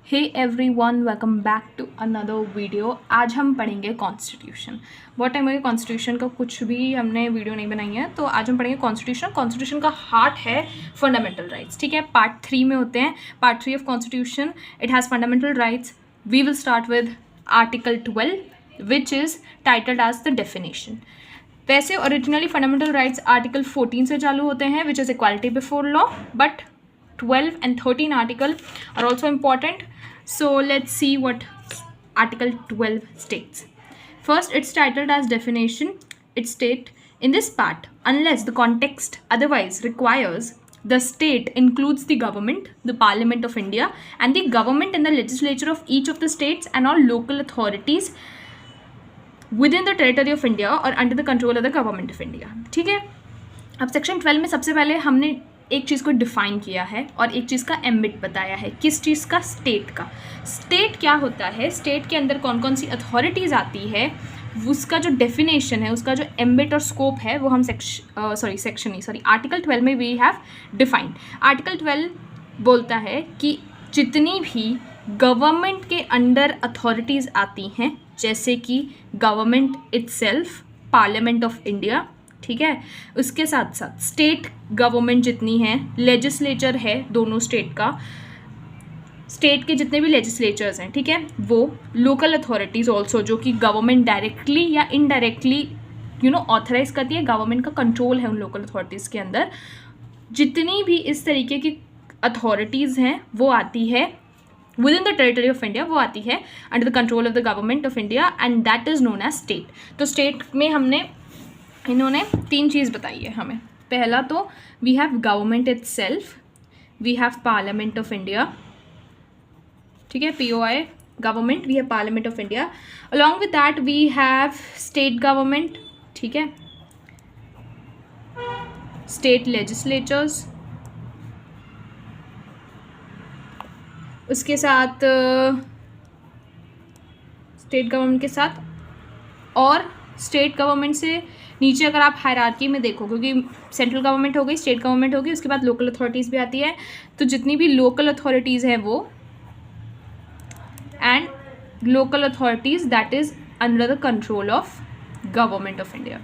Hey everyone, welcome back to another video. आज हम पढ़ेंगे कॉन्स्टिट्यूशन। बहुत टाइम हो गया कॉन्स्टिट्यूशन का कुछ भी हमने वीडियो नहीं बनाई है, तो आज हम पढ़ेंगे कॉन्स्टिट्यूशन। कॉन्स्टिट्यूशन का हार्ट है फंडामेंटल राइट्स, ठीक है। पार्ट 3 में होते हैं, part 3 of constitution. It has fundamental rights. We will start with article 12 which is titled as the definition. वैसे ओरिजिनली फंडामेंटल राइट्स आर्टिकल 14 से चालू होते हैं which is equality before law, but 12 and 13 article are also important. So let's see what article 12 states. First, it's titled as definition. It states, in this part, unless the context otherwise requires, the state includes the government, the Parliament of India, and the government and the legislature of each of the states and all local authorities within the territory of India or under the control of the government of India. ठीक है। अब section 12 में सबसे पहले हमने एक चीज़ को define किया है और एक चीज़ का एम्बिट बताया है। किस चीज़ का? स्टेट का। स्टेट क्या होता है, स्टेट के अंदर कौन कौन सी अथॉरिटीज़ आती है, उसका जो डेफिनेशन है, उसका जो एम्बिट और स्कोप है, वो हम आर्टिकल 12 में वी हैव डिफाइंड। आर्टिकल 12 बोलता है कि जितनी भी गवर्नमेंट के अंडर अथॉरिटीज़ आती हैं, जैसे कि government itself, parliament of India, ठीक है, उसके साथ साथ स्टेट गवर्नमेंट जितनी है, लेजिस्लेचर है दोनों स्टेट का, स्टेट के जितने भी लेजिस्लेचर्स हैं, ठीक है, वो लोकल अथॉरिटीज़ ऑल्सो, जो कि गवर्नमेंट डायरेक्टली या इनडायरेक्टली ऑथराइज करती है, गवर्नमेंट का कंट्रोल है उन लोकल अथॉरिटीज़ के अंदर। जितनी भी इस तरीके की अथॉरिटीज़ हैं वो आती है within the territory of India, वो आती है under the control of the government of India and that is known as state. तो स्टेट में इन्होंने 3 चीज़ बताई है हमें। पहला तो we have government itself, we have parliament of India, ठीक है, POI government, we have parliament of India, along with that we have state government, ठीक है, स्टेट लेजिस्लेचर्स, उसके साथ स्टेट गवर्नमेंट के साथ, और स्टेट गवर्नमेंट से नीचे अगर आप हायरार्की में देखो, क्योंकि सेंट्रल गवर्नमेंट हो गई, स्टेट गवर्नमेंट हो गई, उसके बाद लोकल अथॉरिटीज़ भी आती है, तो जितनी भी लोकल अथॉरिटीज़ हैं वो and local authorities that is under the control of government of India.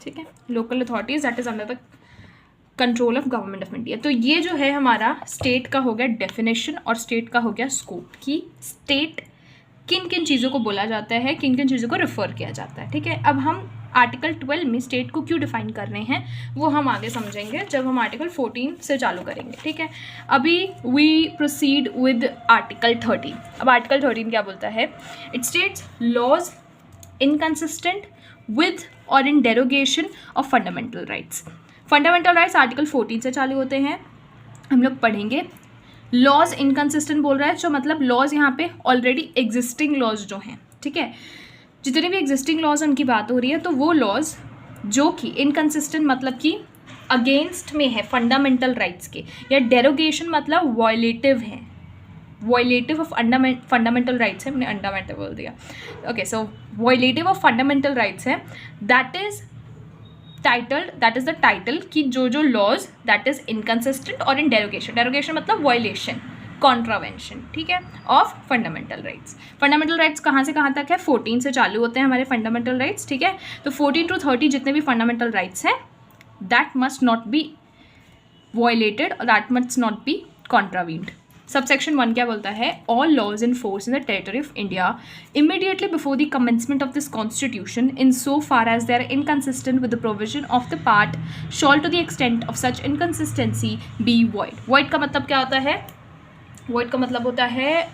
ठीक है, local authorities that is under the control of government of India. तो ये जो है हमारा स्टेट का हो गया डेफिनेशन और स्टेट का हो गया स्कोप, कि स्टेट किन किन चीज़ों को बोला जाता है, किन किन चीज़ों को रेफर किया जाता है। ठीक है, अब हम आर्टिकल 12 में स्टेट को क्यों डिफाइन कर रहे हैं वो हम आगे समझेंगे जब हम आर्टिकल 14 से चालू करेंगे। ठीक है, अभी वी प्रोसीड विद आर्टिकल 13। अब आर्टिकल 13 क्या बोलता है? It states laws inconsistent with और in derogation of fundamental rights. Fundamental rights article 14 से चालू होते हैं, हम लोग पढ़ेंगे। लॉज इनकंसिस्टेंट बोल रहा है, जो मतलब लॉज यहाँ पे ऑलरेडी एग्जिस्टिंग लॉज जो हैं, ठीक है, जितने भी एग्जिस्टिंग लॉज उनकी बात हो रही है, तो वो लॉज जो कि इनकंसिस्टेंट मतलब कि अगेंस्ट में है फंडामेंटल राइट्स के, या डेरोगेशन मतलब वॉयलेटिव है, वॉयलेटिव ऑफ फंडामेंटल राइट्स है, मैंने अंडामेंटल बोल दिया, okay, so violative of fundamental rights है, that is titled, that is the title कि जो लॉज दैट इज इनकंसिस्टेंट और इन डेरोगेशन, डेरोगेशन मतलब वॉयलेशन, कॉन्ट्रावेंशन, ठीक है, of fundamental rights. Fundamental rights कहाँ से कहाँ तक है? 14 से चालू होते हैं हमारे फंडामेंटल राइट्स, ठीक है, तो 14 to 30 जितने भी फंडामेंटल राइट्स हैं that must not be violated और that must not be contravened. Subsection 1 क्या बोलता है? All laws in force in the territory of India immediately before the commencement of this constitution in so far as they are inconsistent with the provision of the part shall to the extent of such inconsistency be void. Void का मतलब क्या होता है? Void का मतलब होता है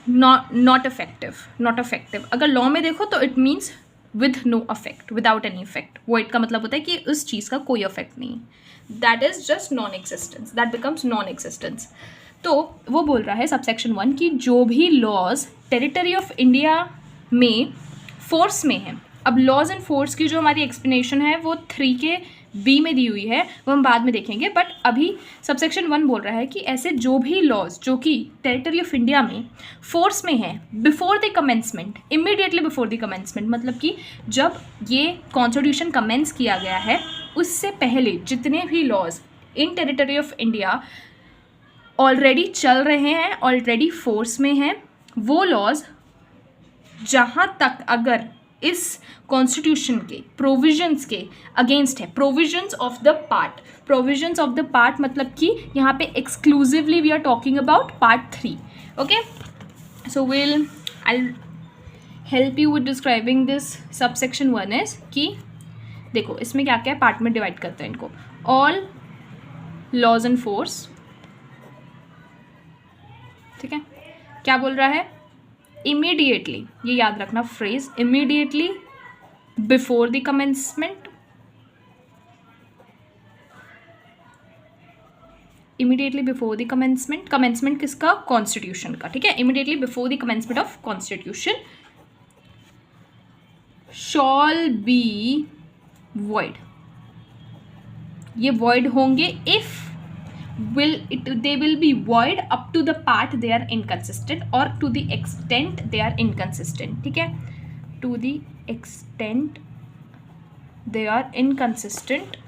not effective, not effective. अगर लॉ में देखो तो it means with no affect, without any effect. Void का मतलब होता है कि उस चीज़ का कोई अफेक्ट नहीं, that is just non existence, that becomes non existence. तो वो बोल रहा है सबसेक्शन 1 कि जो भी लॉज टेरिटरी ऑफ इंडिया में फोर्स में है, अब लॉज एंड फोर्स की जो हमारी एक्सप्लेनेशन है वो 3 के बी में दी हुई है, वो हम बाद में देखेंगे, बट अभी सबसेक्शन 1 बोल रहा है कि ऐसे जो भी लॉज जो कि टेरिटरी ऑफ इंडिया में फोर्स में है before the commencement, immediately before the commencement, मतलब कि जब ये कॉन्स्टिट्यूशन कमेंस किया गया है उससे पहले जितने भी laws in territory of India already चल रहे हैं, ऑलरेडी फोर्स में हैं, वो लॉज जहाँ तक अगर इस कॉन्स्टिट्यूशन के प्रोविजंस के अगेंस्ट है, प्रोविजंस ऑफ द पार्ट मतलब कि यहाँ पे exclusively we are talking about part 3. Okay, so I help you with describing this subsection 1 is कि देखो इसमें क्या क्या है, पार्ट में डिवाइड करते हैं इनको. ऑल लॉज एंड फोर्स, ठीक है, क्या बोल रहा है, इमीडिएटली, ये याद रखना phrase, immediately before the commencement, immediately before the commencement, commencement किसका, कॉन्स्टिट्यूशन का, ठीक है, immediately before the commencement of constitution shawl be void, ये वॉइड होंगे if they will be void up to the part they are inconsistent or to the extent they are inconsistent, ठीक है, to the extent they are inconsistent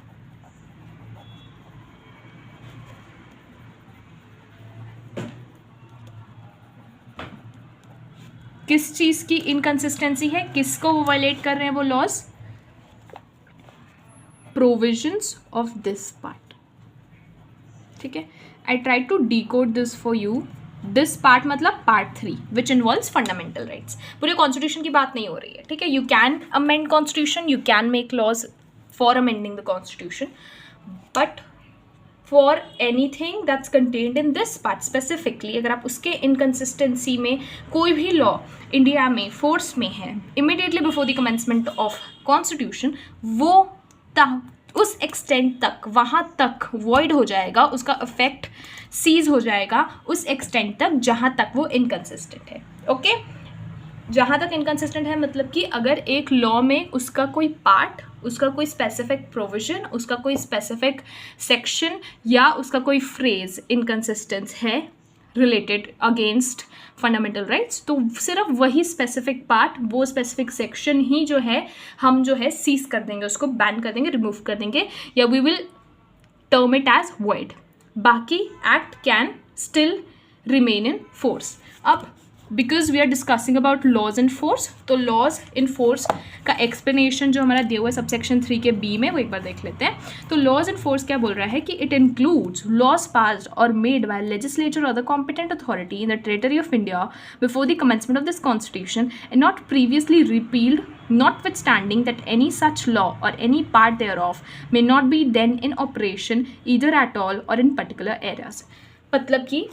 किस चीज की inconsistency है, किसको वो वायलेट कर रहे हैं वो laws, provisions of this part, ठीक है. I try to decode this for you. This part मतलब part 3 which involves fundamental rights. पूरे कॉन्स्टिट्यूशन की बात नहीं हो रही है, ठीक है. You can amend constitution, you can make laws for amending the constitution, but for anything that's contained in this part specifically, अगर आप उसके इनकन्सिस्टेंसी में कोई भी लॉ इंडिया में फोर्स में है immediately before the commencement of constitution, वो उस एक्सटेंट तक, वहाँ तक वॉइड हो जाएगा, उसका इफेक्ट सीज हो जाएगा उस एक्सटेंट तक जहाँ तक वो इनकन्सिस्टेंट है. ओके, जहाँ तक इनकन्सिस्टेंट है मतलब कि अगर एक लॉ में उसका कोई पार्ट, उसका कोई स्पेसिफिक प्रोविजन, उसका कोई स्पेसिफिक सेक्शन या उसका कोई फ्रेज इनकन्सिस्टेंस है रिलेटेड अगेंस्ट फंडामेंटल राइट्स, तो सिर्फ वही स्पेसिफिक पार्ट, वो स्पेसिफिक सेक्शन ही जो है हम जो है सीज कर देंगे, उसको बैन कर देंगे, रिमूव कर देंगे, या we will term it as void. बाकी act can still remain in force. अब because we are discussing about laws and force, तो लॉज इन फोर्स का एक्सप्लेनेशन जो हमारा दिया हुआ है सबसेक्शन 3 के बी में, वो एक बार देख लेते हैं. तो लॉज एंड फोर्स क्या बोल रहा है कि इट इंक्लूड्स लॉज पास्ड और मेड बाय लेजिस्लेचर और the competent authority in the territory of India before the commencement of this constitution and not previously repealed, notwithstanding that any such law or any part thereof may not be then in operation either at all or in particular areas. मतलब कि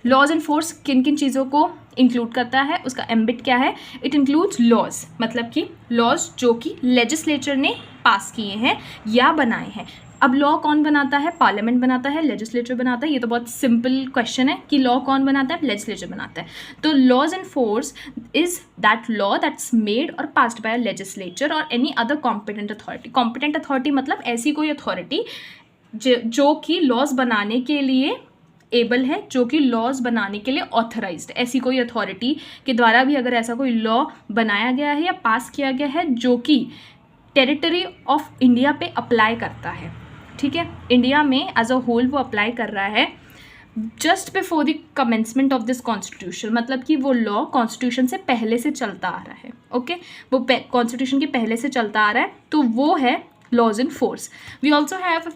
laws and force किन किन चीज़ों को include करता है, उसका ambit क्या है. इट इंक्लूड्स लॉज, मतलब कि लॉज जो कि लेजिस्लेचर ने पास किए हैं या बनाए हैं. अब लॉ कौन बनाता है, पार्लियामेंट बनाता है, लेजिस्लेचर बनाता है. ये तो बहुत सिंपल क्वेश्चन है कि लॉ कौन बनाता है, लेजिस्लेचर बनाता है. तो laws and force is that law that's made or passed by legislature or any other competent authority. Competent authority मतलब ऐसी कोई अथॉरिटी जो कि लॉज बनाने के लिए एबल है, जो कि लॉज बनाने के लिए ऑथराइज्ड. ऐसी कोई अथॉरिटी के द्वारा भी अगर ऐसा कोई लॉ बनाया गया है या पास किया गया है जो कि टेरिटरी ऑफ इंडिया पे अप्लाई करता है, ठीक है, इंडिया में एज अ होल वो अप्लाई कर रहा है just before the commencement of this constitution, मतलब कि वो लॉ कॉन्स्टिट्यूशन से पहले से चलता आ रहा है. ओके, वो कॉन्स्टिट्यूशन के पहले से चलता आ रहा है, तो वो है laws in force. We also have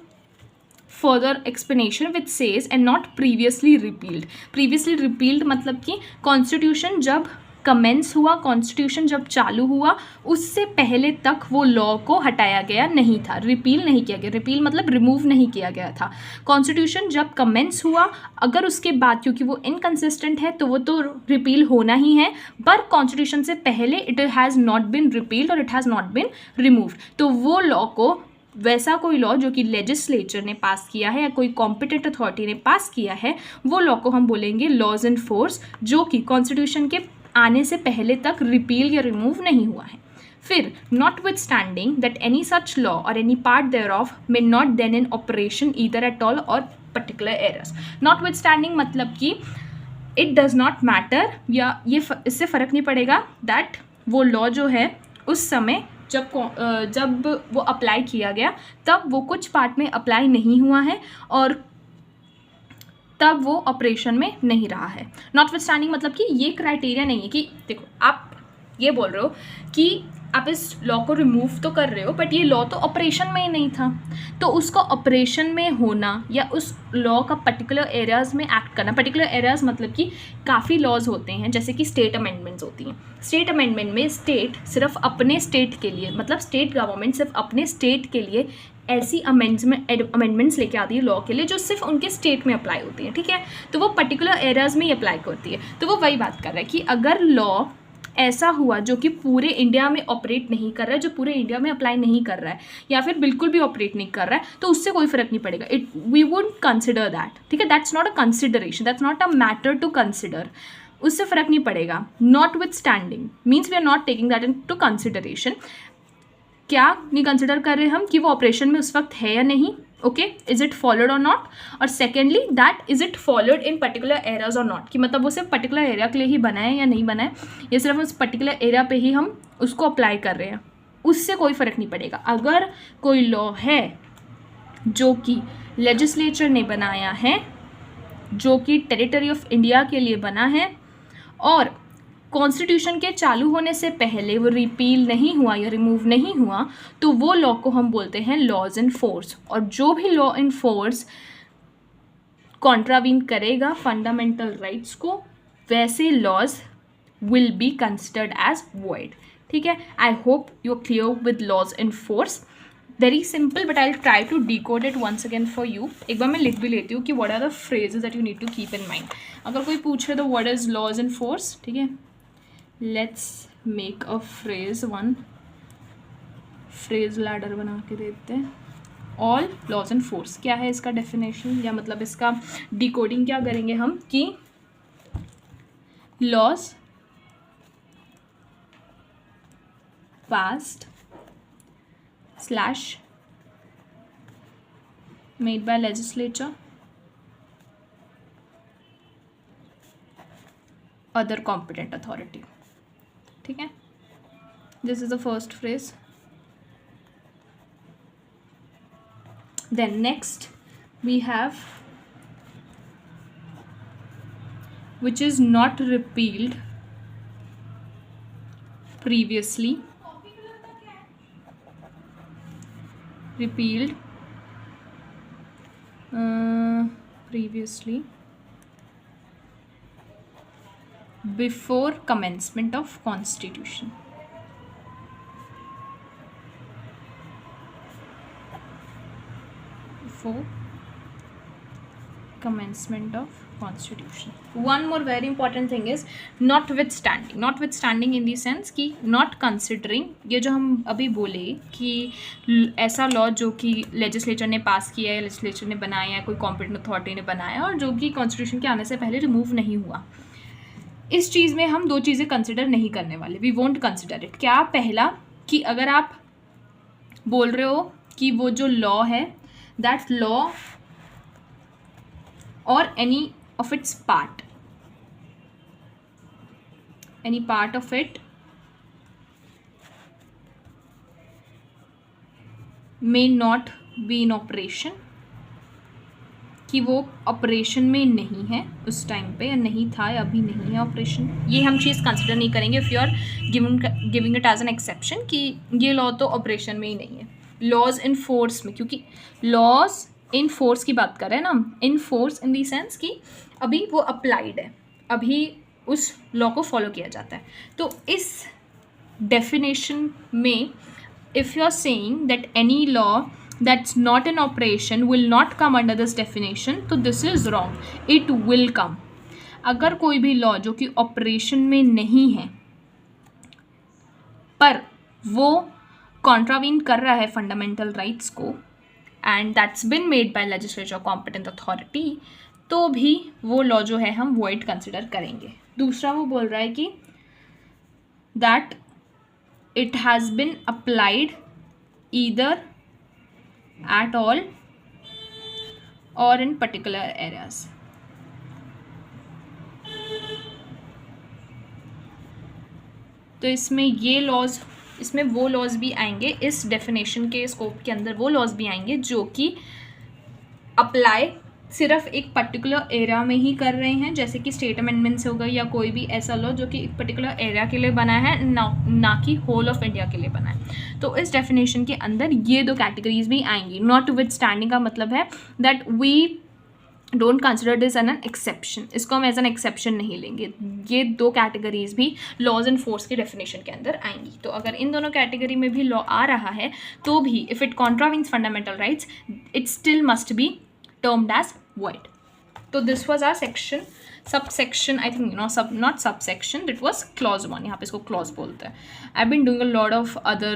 further explanation which says and not previously repealed. previously repealed मतलब कि कॉन्स्टिट्यूशन जब कमेंस हुआ, कॉन्स्टिट्यूशन जब चालू हुआ, उससे पहले तक वो लॉ को हटाया गया नहीं था, रिपील नहीं किया गया. रिपील मतलब रिमूव नहीं किया गया था. कॉन्स्टिट्यूशन जब कमेंस हुआ, अगर उसके बाद क्योंकि वो इनकंसिस्टेंट है तो वो तो रिपील होना ही है, पर कॉन्स्टिट्यूशन से पहले it has not been repealed और it has not been removed. तो वो लॉ को, वैसा कोई लॉ जो कि लेजिस्लेचर ने पास किया है या कोई कॉम्पिटेंट अथॉरिटी ने पास किया है, वो लॉ को हम बोलेंगे लॉज इन फोर्स, जो कि कॉन्स्टिट्यूशन के आने से पहले तक रिपील या रिमूव नहीं हुआ है. फिर notwithstanding that any such law और any part thereof may not then in operation either at all और particular areas. Notwithstanding मतलब कि इट डज़ नॉट मैटर, या ये इससे फ़र्क नहीं पड़ेगा दैट वो लॉ जो है उस समय जब वो अप्लाई किया गया तब वो कुछ पार्ट में अप्लाई नहीं हुआ है और तब वो ऑपरेशन में नहीं रहा है। नॉटविथस्टैंडिंग मतलब कि ये क्राइटेरिया नहीं है कि देखो आप ये बोल रहे हो कि आप इस लॉ को रिमूव तो कर रहे हो बट ये लॉ तो ऑपरेशन में ही नहीं था, तो उसको ऑपरेशन में होना या उस लॉ का पर्टिकुलर एरियाज़ में एक्ट करना। पर्टिकुलर एरियाज़ मतलब कि काफ़ी लॉज होते हैं जैसे कि स्टेट अमेंडमेंट्स होती हैं। स्टेट अमेंडमेंट में स्टेट सिर्फ अपने स्टेट के लिए, मतलब स्टेट गवर्नमेंट सिर्फ अपने स्टेट के लिए ऐसी अमेंडमेंट्स लेके आती है लॉ के लिए जो सिर्फ उनके स्टेट में अप्लाई होती है, ठीक है। तो वो पर्टिकुलर एरियाज़ में ही अप्लाई करती है। तो वो वही बात कर रहा है कि अगर लॉ ऐसा हुआ जो कि पूरे इंडिया में ऑपरेट नहीं कर रहा है, जो पूरे इंडिया में अप्लाई नहीं कर रहा है या फिर बिल्कुल भी ऑपरेट नहीं कर रहा है, तो उससे कोई फर्क नहीं पड़ेगा। वी वुड कंसिडर दैट, ठीक है। That's not a consideration, that's not a matter to consider, उससे फ़र्क नहीं पड़ेगा। Notwithstanding means we are not taking that into consideration. क्या नहीं कंसिडर कर रहे हम कि वो ऑपरेशन में उस वक्त है या नहीं, ओके, इज इट फॉलोड और नॉट, और secondly that is it followed in particular areas और नॉट, कि मतलब वो सिर्फ पर्टिकुलर एरिया के लिए ही बना है या नहीं बना है, या सिर्फ उस पर्टिकुलर एरिया पे ही हम उसको अप्लाई कर रहे हैं, उससे कोई फ़र्क नहीं पड़ेगा। अगर कोई लॉ है जो कि लेजिस्लेचर ने बनाया है, जो कि टेरिटरी ऑफ इंडिया के लिए बना है और कॉन्स्टिट्यूशन के चालू होने से पहले वो रिपील नहीं हुआ या रिमूव नहीं हुआ, तो वो लॉ को हम बोलते हैं लॉज इन फोर्स। और जो भी लॉ इन फोर्स कॉन्ट्रावीन करेगा फंडामेंटल राइट्स को, वैसे laws will be considered as void, ठीक है। I hope you are clear with laws in force. Very simple but I will try to decode it once again for you. एक बार मैं लिख भी लेती हूँ कि what are the phrases that you need to keep in mind. अगर कोई पूछे तो what is laws in force, ठीक है। Let's make a phrase, one phrase ladder बना के देते हैं। ऑल लॉज इन फोर्स क्या है इसका डेफिनेशन, या मतलब इसका डिकोडिंग क्या करेंगे हम कि laws passed slash made by legislature other competent authority, ठीक है। This is the first phrase. Then next we have which is not repealed previously, repealed previously before commencement of constitution, before commencement of constitution. One more very important thing is notwithstanding. Notwithstanding in the sense कि not considering, ये जो हम अभी बोले कि ऐसा law जो कि लेजिस्लेचर ने पास किया है, लेजिस्लेचर ने बनाया है, कोई कॉम्पिटेंट अथॉरिटी ने बनाया और जो कि कॉन्स्टिट्यूशन के आने से पहले रिमूव नहीं हुआ, इस चीज़ में हम दो चीज़ें कंसिडर नहीं करने वाले। We won't consider it. क्या? पहला कि अगर आप बोल रहे हो कि वो जो लॉ है that law or any of its part, any part of it may not be in operation, कि वो ऑपरेशन में नहीं है उस टाइम पे, या नहीं था या अभी नहीं है ऑपरेशन, ये हम चीज़ कंसिडर नहीं करेंगे if you are giving it as an exception कि ये लॉ तो ऑपरेशन में ही नहीं है। लॉज इन फोर्स में, क्योंकि लॉज इन फोर्स की बात कर रहे हैं ना, इन फोर्स इन दी सेंस कि अभी वो अप्लाइड है, अभी उस लॉ को फॉलो किया जाता है। तो इस डेफिनेशन में if you are saying that any law that's not in operation will not come under this definition, तो this is wrong. It will come. अगर कोई भी लॉ जो कि ऑपरेशन में नहीं है पर वो कॉन्ट्रावीन कर रहा है फंडामेंटल राइट्स को and that's been made by legislature competent authority, तो भी वो लॉ जो है हम वॉइड कंसिडर करेंगे। दूसरा वो बोल रहा है कि that it has been applied either at all or in particular areas. तो इसमें ये लॉज, इसमें वो लॉज भी आएंगे, इस डेफिनेशन के स्कोप के अंदर वो लॉज भी आएंगे जो कि अप्लाई सिर्फ एक पर्टिकुलर एरिया में ही कर रहे हैं, जैसे कि स्टेट अमेंडमेंट्स हो गई या कोई भी ऐसा लॉ जो कि एक पर्टिकुलर एरिया के लिए बना है, ना कि होल ऑफ इंडिया के लिए बना है। तो इस डेफिनेशन के अंदर ये दो कैटेगरीज भी आएंगी। नॉट विद स्टैंडिंग का मतलब है that we don't consider this an exception, इसको हम एज एन एक्सेप्शन नहीं लेंगे। ये दो कैटेगरीज भी लॉज एंड फोर्स के डेफिनेशन के अंदर आएंगी। तो अगर इन दोनों कैटेगरी में भी लॉ आ रहा है तो भी if it contravenes fundamental rights it still must be termed as void. So this was our section, subsection, I think not subsection, it was clause 1, यहाँ पे इसको clause बोलते हैं। I've been doing a lot of other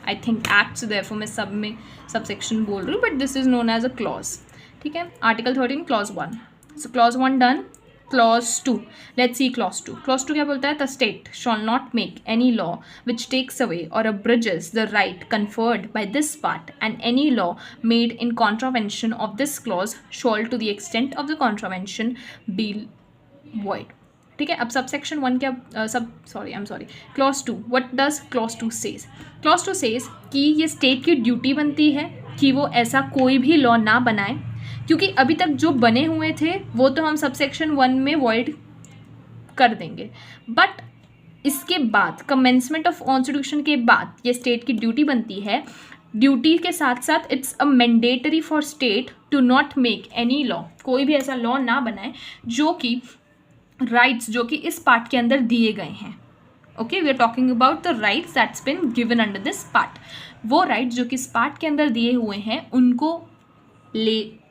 I think acts, therefore मैं सब में subsection बोल रही हूँ, but this is known as a clause। ठीक है, Article 13 clause 1, so clause 1 done। Clause 2, let's see clause 2। clause 2 क्या बोलता है? The state shall not make any law which takes away or abridges the right conferred by this part, and any law made in contravention of this clause shall to the extent of the contravention be void। ठीक है, अब subsection 1 क्या clause 2, what does clause 2 says? clause 2 says कि ये state की duty बनती है कि वो ऐसा कोई भी लॉ ना बनाए, क्योंकि अभी तक जो बने हुए थे वो तो हम सबसेक्शन 1 में वॉइड कर देंगे, बट इसके बाद कमेंसमेंट ऑफ कॉन्स्टिट्यूशन के बाद ये स्टेट की ड्यूटी बनती है। ड्यूटी के साथ साथ it's a mandatory for state to not make any law, कोई भी ऐसा लॉ ना बनाए जो कि राइट्स जो कि इस पार्ट के अंदर दिए गए हैं। Okay, we are talking about the rights that's been given under this part. वो राइट्स जो कि इस पार्ट के अंदर दिए हुए हैं उनको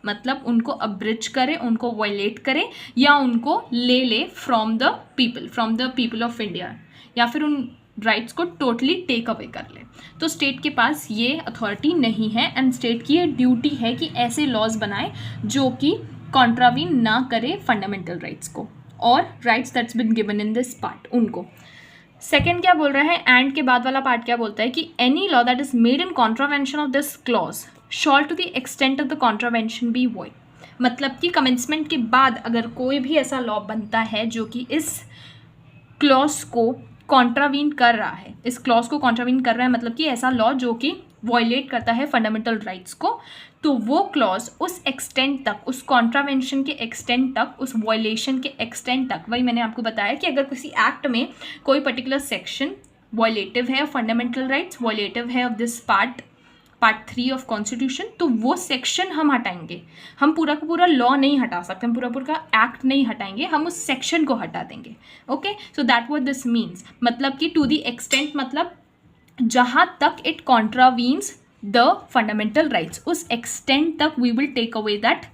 मतलब उनको अब्रिज करे, उनको वायलेट करे या उनको ले from the people of India, या फिर उन राइट्स को टोटली टेक अवे कर ले। तो स्टेट के पास ये अथॉरिटी नहीं है, एंड स्टेट की ये ड्यूटी है कि ऐसे लॉज बनाए जो कि कॉन्ट्रावीन ना करे फंडामेंटल राइट्स को और rights that's been given in this part उनको। सेकेंड क्या बोल रहा है, एंड के बाद वाला पार्ट क्या बोलता है कि any law that is made in contravention of this clause shall to the extent of the contravention be void. मतलब कि कमेंसमेंट के बाद अगर कोई भी ऐसा लॉ बनता है जो कि इस क्लॉज को कॉन्ट्रावीन कर रहा है, इस क्लॉज को कॉन्ट्रावीन कर रहा है, मतलब कि ऐसा लॉ जो कि वॉयलेट करता है फंडामेंटल राइट्स को, तो वो क्लॉज उस एक्सटेंट तक, उस कॉन्ट्रावेंशन के एक्सटेंट तक, उस वॉयलेशन के एक्सटेंट तक, वही मैंने आपको बताया कि अगर किसी एक्ट में कोई पर्टिकुलर सेक्शन वॉयलेटिव है फंडामेंटल राइट्स, वॉयलेटिव है of this part 3 of constitution, तो वो सेक्शन हम हटाएंगे। हम पूरा का पूरा लॉ नहीं हटा सकते, हम पूरा एक्ट नहीं हटाएंगे, हम उस सेक्शन को हटा देंगे। Okay, so that what this means, मतलब कि टू द एक्सटेंट मतलब जहाँ तक it contravenes the fundamental rights, उस एक्सटेंट तक we will take away that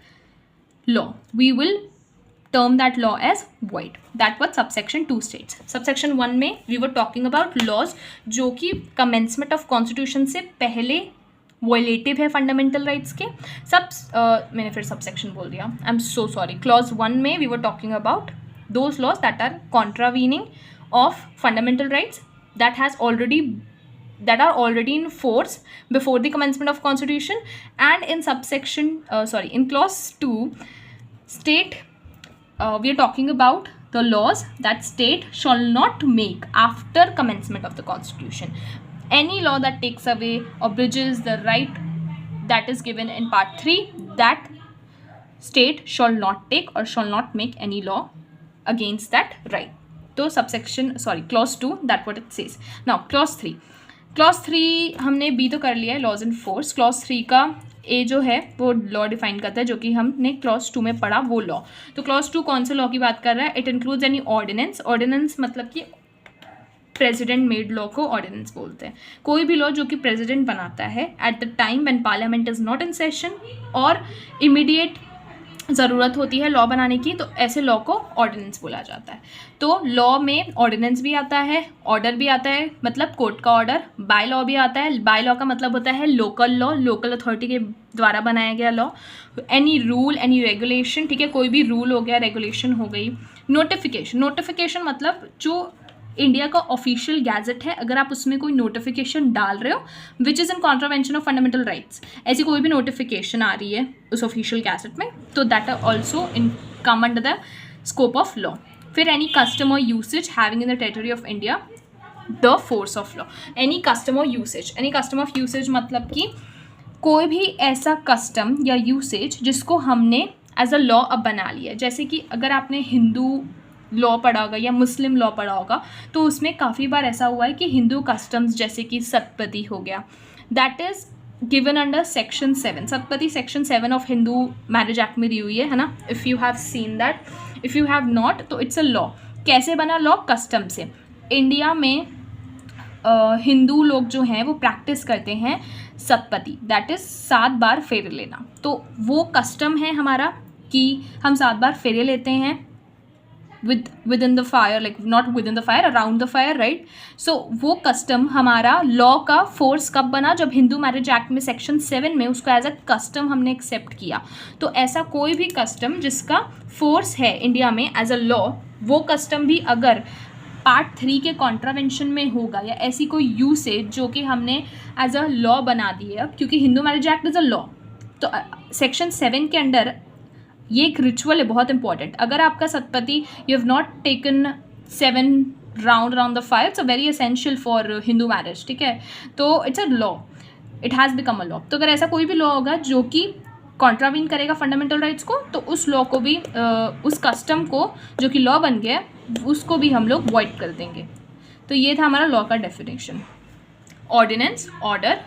law, we will term that law as void. That what subsection 2 states. Subsection 1 में we were talking about laws जो कि commencement of constitution से पहले violative है fundamental rights के। मैंने फिर सबसेक्शन बोल दिया, I am so sorry. Clause 1 में we were talking about those laws that are contravening of fundamental rights that are already in force before the commencement of constitution, and in subsection in clause 2 state we are talking about the laws that state shall not make after commencement of the constitution. Any law that takes away or bridges the right that is given in part 3, that state shall not take or shall not make any law against that right. तो clause 2 that what it says. Now clause 3 हमने B तो कर लिया है, laws in force। clause 3 का ए जो है वो लॉ डिफाइन करता है जो कि हमने क्लॉज 2 में पढ़ा वो लॉ। तो क्लॉज 2 कौन से लॉ की बात कर रहा है? इट इंक्लूड्स एनी ऑर्डिनेंस मतलब कि प्रेसिडेंट मेड लॉ को ऑर्डिनेंस बोलते हैं। कोई भी लॉ जो कि प्रेसिडेंट बनाता है at the time when parliament is not in session और इमीडिएट ज़रूरत होती है लॉ बनाने की, तो ऐसे लॉ को ऑर्डिनेंस बोला जाता है। तो लॉ में ऑर्डिनेंस भी आता है, ऑर्डर भी आता है, मतलब कोर्ट का ऑर्डर, बाय लॉ भी आता है। बाय लॉ का मतलब होता है लोकल लॉ, लोकल अथॉरिटी के द्वारा बनाया गया law. Any rule, any regulation, ठीक है, कोई भी रूल हो गया, रेगुलेशन हो गई। नोटिफिकेशन मतलब जो इंडिया का ऑफिशियल गैजेट है, अगर आप उसमें कोई नोटिफिकेशन डाल रहे हो which is in contravention of fundamental rights, ऐसी कोई भी नोटिफिकेशन आ रही है उस ऑफिशियल गैजेट में, तो that are also in come under the scope of law. फिर एनी कस्टम और usage having in the territory of India the force of law. Any custom और usage, any custom of usage मतलब कि कोई भी ऐसा कस्टम या usage जिसको हमने एज अ लॉ अब बना लिया है. जैसे कि अगर आपने हिंदू लॉ पढ़ा होगा या मुस्लिम लॉ पढ़ा होगा तो उसमें काफ़ी बार ऐसा हुआ है कि हिंदू कस्टम्स जैसे कि सतपति हो गया, that is given under section 7. Satpathy section 7 of Hindu marriage act में दी हुई है ना. If you have seen that, if you have not, तो इट्स अ लॉ. कैसे बना लॉ? कस्टम से. इंडिया में हिंदू लोग जो हैं वो प्रैक्टिस करते हैं सतपति, दैट इज़ 7 बार फेरे लेना. तो वो कस्टम है हमारा कि हम 7 बार फेरे लेते हैं within the fire, like not within the fire, around the fire, right? So वो कस्टम हमारा लॉ का फोर्स कब बना? जब हिंदू मैरिज एक्ट में सेक्शन 7 में उसको एज अ कस्टम हमने एक्सेप्ट किया. तो ऐसा कोई भी कस्टम जिसका फोर्स है इंडिया में एज अ लॉ, वो कस्टम भी अगर पार्ट 3 के कॉन्ट्रावेंशन में होगा या ऐसी कोई यूसेज जो कि हमने एज अ लॉ बना दी है, क्योंकि Hindu marriage act is a law, तो सेक्शन 7 के अंडर ये एक रिचुअल है बहुत इंपॉर्टेंट. अगर आपका Satpathy you have not taken 7 round around the fire, it's a very essential for Hindu marriage, ठीक है. तो it's a law, it has become a law. तो अगर ऐसा कोई भी लॉ होगा जो कि कॉन्ट्रावीन करेगा फंडामेंटल राइट्स को, तो उस लॉ को भी उस कस्टम को जो कि लॉ बन गया उसको भी हम लोग वॉइड कर देंगे. तो ये था हमारा लॉ का definition. Ordinance, order,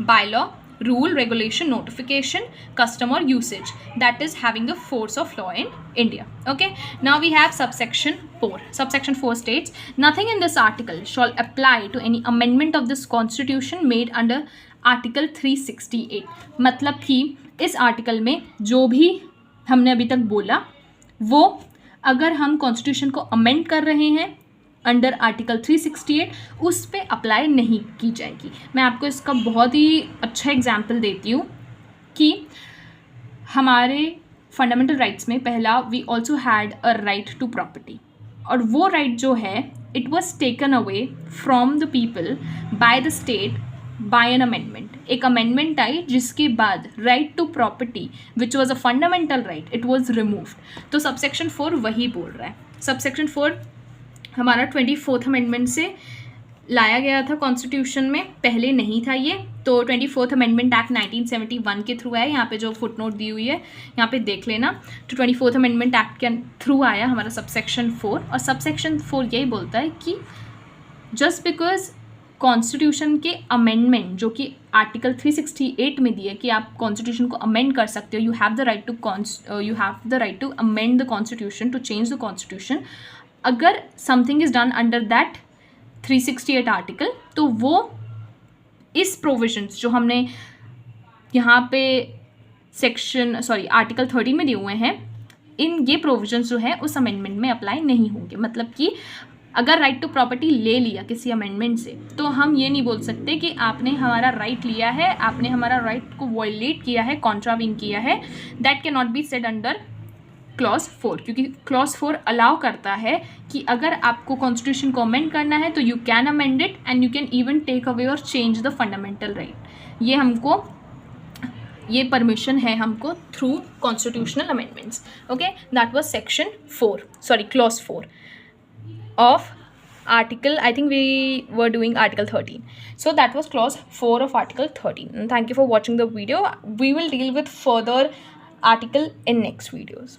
bylaw, rule, regulation, notification, custom or usage that is having the force of law in India. Okay, now we have subsection 4. Subsection 4 states, nothing in this article shall apply to any amendment of this constitution made under article 368. मतलब कि इस article में जो भी हमने अभी तक बोला वो अगर हम कॉन्स्टिट्यूशन को अमेंड कर रहे हैं अंडर आर्टिकल 368 उस पर अप्लाई नहीं की जाएगी. मैं आपको इसका बहुत ही अच्छा एग्जाम्पल देती हूँ कि हमारे फंडामेंटल राइट्स में पहला we also had a right to property, और वो राइट जो है it was taken away from the people by the state by an amendment. एक अमेंडमेंट आई जिसके बाद right to property which was a fundamental right it was removed. तो subsection 4 वही बोल रहा है. सबसेक्शन 4 हमारा 24th अमेंडमेंट से लाया गया था कॉन्स्टिट्यूशन में, पहले नहीं था ये. तो 24th अमेंडमेंट एक्ट 1971 के थ्रू आया. यहाँ पे जो फुटनोट दी हुई है यहाँ पे देख लेना. तो 24th अमेंडमेंट एक्ट के थ्रू आया हमारा सबसेक्शन 4, और सबसेक्शन 4 यही बोलता है कि जस्ट बिकॉज कॉन्स्टिट्यूशन के अमेंडमेंट जो कि आर्टिकल 368 में दिए कि आप कॉन्स्टिट्यूशन को अमेंड कर सकते हो, you have the right to amend the constitution, to change the constitution. अगर something is done under that 368 article, तो वो इस प्रोविजंस जो हमने यहाँ पे आर्टिकल 30 में दिए हुए हैं, इन ये प्रोविजंस जो है उस अमेंडमेंट में अप्लाई नहीं होंगे. मतलब कि अगर राइट टू प्रॉपर्टी ले लिया किसी अमेंडमेंट से, तो हम ये नहीं बोल सकते कि आपने हमारा राइट लिया है, आपने हमारा राइट को वॉयलेट किया है, कॉन्ट्रावीन किया है. That can not be said under clause 4, क्योंकि क्लॉज 4 अलाउ करता है कि अगर आपको कॉन्स्टिट्यूशन को अमेंड करना है तो you can amend it and you can even take away or change the fundamental right. ये परमिशन है हमको through constitutional amendments. Okay, that was section 4, clause 4 of article, I think we were doing article 13. So that was clause 4 of article 13. And thank you for watching the video. We will deal with further article in next videos.